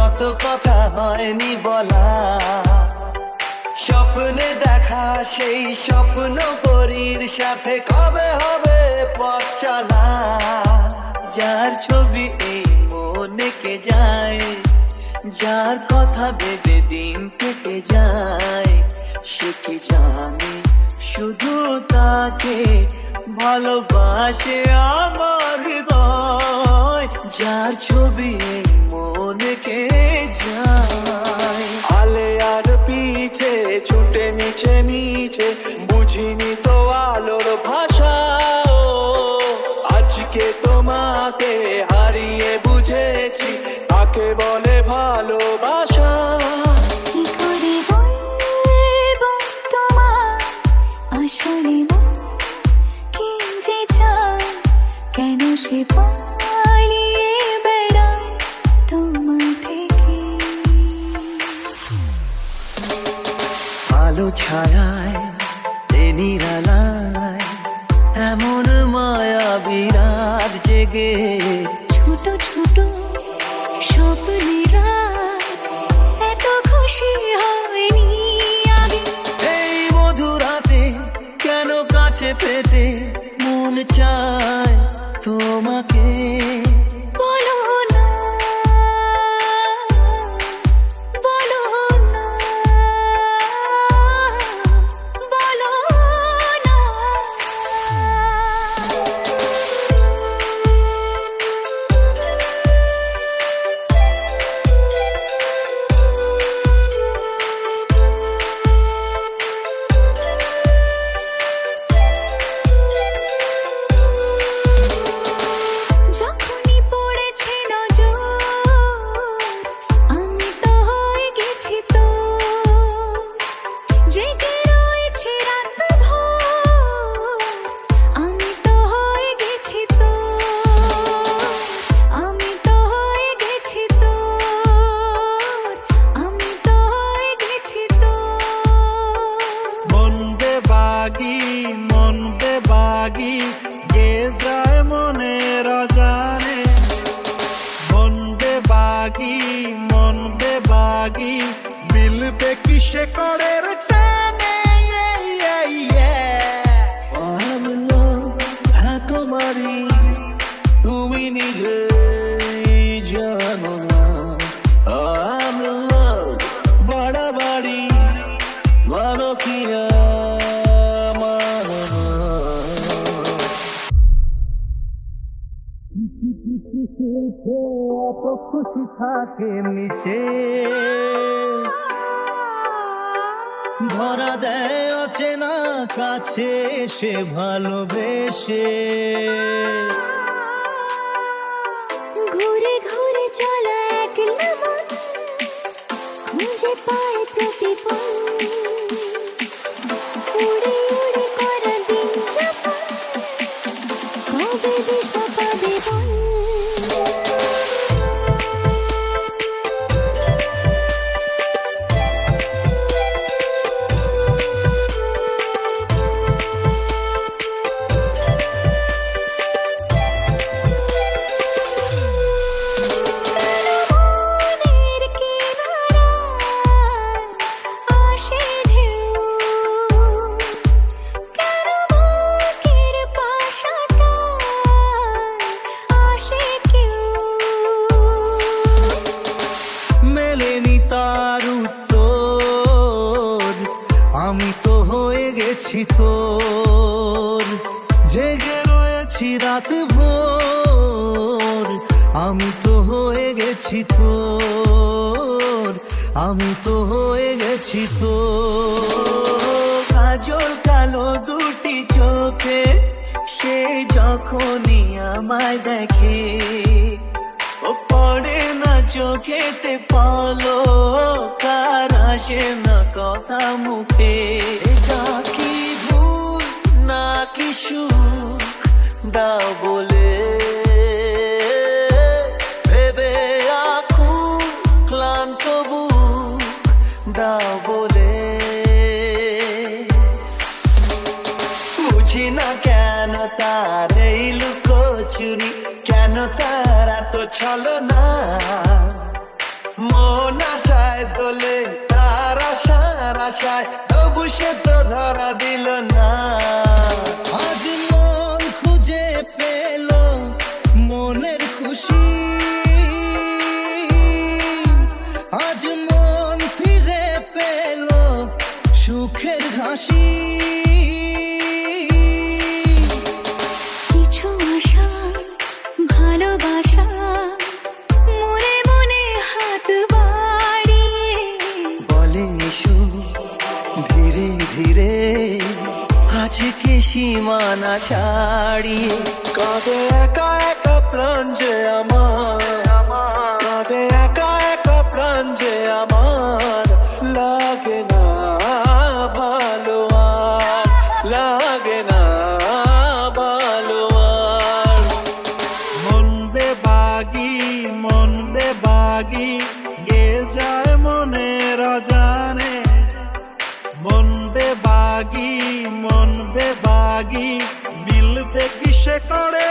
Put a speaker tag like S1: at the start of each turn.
S1: কত কথা হয়নি বলা, স্বপ্নে দেখা সেই স্বপ্ন পরীর সাথে কবে হবে পথ চলা। যার ছবি এই মনে কে যায়, যার কথা ভেবে দিন কেটে যায়, সে কি জানে শুধু তাকে ভালোবাসে আমার হৃদয়। যার ছবি এই মনে কে যায়। আলে আর পিছে ছুটে মিছে মিছে বুঝিনি তো আলোর ভাষা, আজকে তোমাকে হারিয়ে বুঝেছি তাকে বলে ভালোবাসা।
S2: কি করে বলবো তোমার আসলে মন কি যে চায়, কেন সে পালিয়ে বেড়ায় তোমার থেকে।
S1: আলো ছায়ায় নিরালায় এমন মায়া বিরাট জেগে,
S2: ছোট ছোট স্বপ্নেরা এত খুশি হয়নি আগে।
S1: এই মধুরাতে কেন কাছে পেতে মন চায় তোমাকে।
S2: বলো না, বলো না, বলো না। যখনই পড়েছে নজর আমি তো হয়ে গেছি তো, জেগে রয়েছে রাত ভোর আমি তো হয়ে গেছি তো, আমি তো হয়ে গেছি তো, আমি তো হয়ে গেছি তো।
S1: মন বেবাগি গে যায় মনের অজানে, মন বেবাগি মিলবে কিসে করের টানে। হ্যাঁ তোমারই তুমি নিজেই জানো না, আমি বাড়াবাড়ি মানো কিনা মানো না। এত খুশি থাকে মিশে, ধরা দেয় অচেনা কাছে সে ভালোবেসে।
S2: ঘুরে ঘুরে চলা একলা মন খুঁজে পায় প্রতিপল, উড়ে উড়ে করা দিন যাপন কবে দিশা পাবে বল। মনের কিনারায় আসে ঢেউ, কেন বুকের পাশাটায় আসে কেউ।
S1: মেলেনি তার উত্তর, আমি তো হয়ে গেছি তোর, জেগে রয়েছি রাত ভোর আমি তো হয়ে গেছি তোর, আমি তো হয়ে গেছি তোর। কাজল কালো দুটি চোখে সে যখনই আমায় দেখে, ও পড়ে না চোখেতে পলক, আর আসে না কথা মুখে। এটা কি ভুল নাকি সুখ দাও বলে, ভেবে আকুল ক্লান্ত বুক দাও বলে। বুঝি না কেন তার এই লুকোচুরি, কেন তার এত ছলনা। মন আশায় দোলে তার আশায় তবু সে তো ধরা দিল না। আজ মন খুঁজে পেল মনের খুশি, আজ মন ফিরে পেল সুখের হাসি।
S2: কিছু আশা ভালোবাসা মনে মনে হাত বাড়িয়ে
S1: বলে এসো ধীরে ধীরে আজকে সীমানা ছাড়িয়ে। কাঁদে একা একা প্রাণ যে আমার, কাঁদে একা একা প্রাণ যে আমার, লাগে না ভালো আর, লাগে না ভালো আর।
S3: মন বেবাগি গে যায় মনের অজানে, মন বেবাগি মিলবে কিসে করে